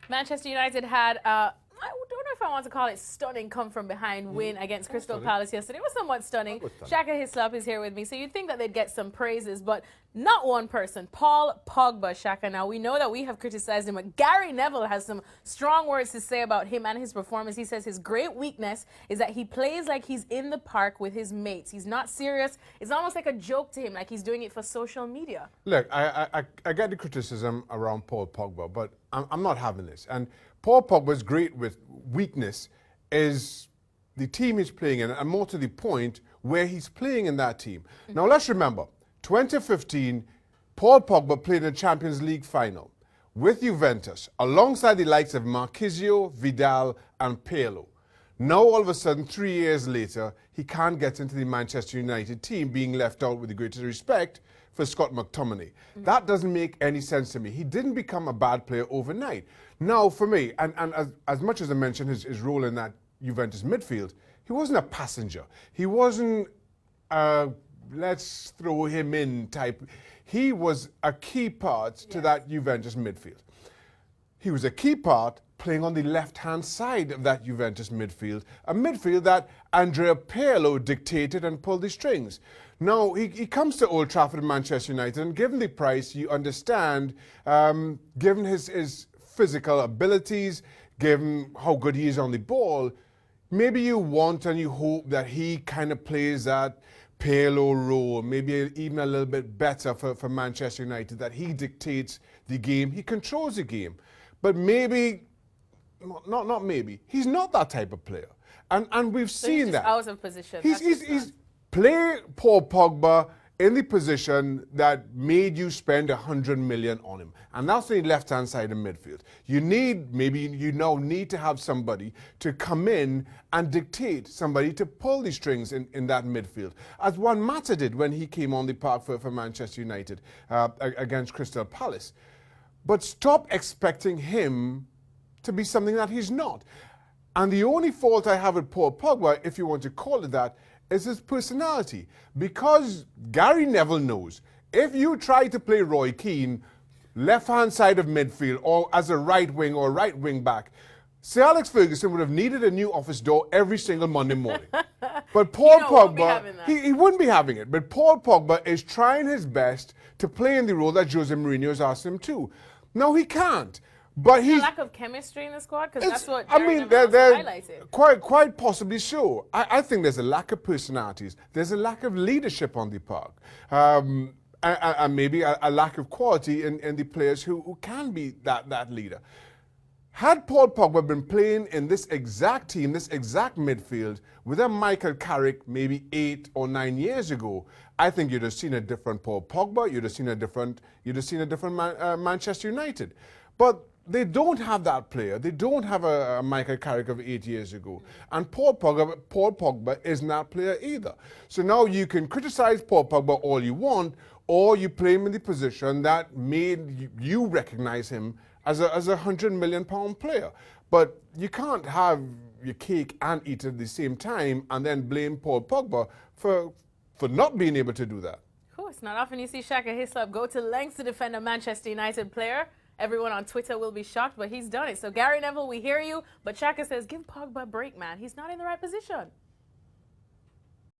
Manchester United had, I don't know if I want to call it stunning come from behind win against Crystal Palace yesterday. It was somewhat stunning. Shaka Hislop is here with me, so you'd think that they'd get some praises, but not one person. Paul Pogba, Shaka. Now, we know that we have criticized him, but Gary Nevilles has some strong words to say about him and his performance. He says his great weakness is that he plays like he's in the park with his mates. He's not serious. It's almost like a joke to him, like he's doing it for social media. Look, I get the criticism around Paul Pogba, but I'm not having this. And Paul Pogba's great with weakness is the team he's playing in, and more to the point, where he's playing in that team. Now, let's remember, 2015, Paul Pogba played in the Champions League final with Juventus, alongside the likes of Marquisio, Vidal, and Pirlo. Now, all of a sudden, 3 years later, he can't get into the Manchester United team, being left out with the greatest respect for Scott McTominay. That doesn't make any sense to me. He didn't become a bad player overnight. Now, for me, and as much as I mentioned his role in that Juventus midfield, he wasn't a passenger. He wasn't let's throw him in type. He was a key part to that Juventus midfield. He was a key part playing on the left-hand side of that Juventus midfield, a midfield that Andrea Pirlo dictated and pulled the strings. Now, he comes to Old Trafford, Manchester United, and given the price, you understand, given his physical abilities, given how good he is on the ball, maybe you want and you hope that he kind of plays that Pirlo role, maybe even a little bit better for Manchester United, that he dictates the game, he controls the game. But maybe, not maybe, he's not that type of player. And we've seen he's that. Out of position. He's play Paul Pogba in the position that made you spend 100 million on him. And that's the left-hand side of midfield. You now need to have somebody to come in and dictate, somebody to pull the strings in that midfield, as Juan Mata did when he came on the park for Manchester United against Crystal Palace. But stop expecting him to be something that he's not. And the only fault I have with Paul Pogba, if you want to call it that, is his personality. Because Gary Nevilles knows, if you try to play Roy Keane, left-hand side of midfield, or as a right wing or right wing back, Sir Alex Ferguson would have needed a new office door every single Monday morning. But Paul Pogba, he wouldn't be having it. But Paul Pogba is trying his best to play in the role that Jose Mourinho has asked him to. No, he can't. But he's lack of chemistry in the squad, because that's what they're highlighted. Quite possibly so. I think there's a lack of personalities. There's a lack of leadership on the park, and maybe a lack of quality in the players who can be that leader. Had Paul Pogba been playing in this exact team, this exact midfield, with a Michael Carrick maybe 8 or 9 years ago, I think you'd have seen a different Paul Pogba. You'd have seen a different Manchester United, but they don't have that player. They don't have a Michael Carrick of 8 years ago. And Paul Pogba isn't that player either. So now you can criticize Paul Pogba all you want, or you play him in the position that made you recognize him as a £100 million player. But you can't have your cake and eat it at the same time and then blame Paul Pogba for not being able to do that. It's not often you see Shaka Hislop go to lengths to defend a Manchester United player. Everyone on Twitter will be shocked, but he's done it. So Gary Nevilles, we hear you, but Shaka says, give Pogba a break, man. He's not in the right position.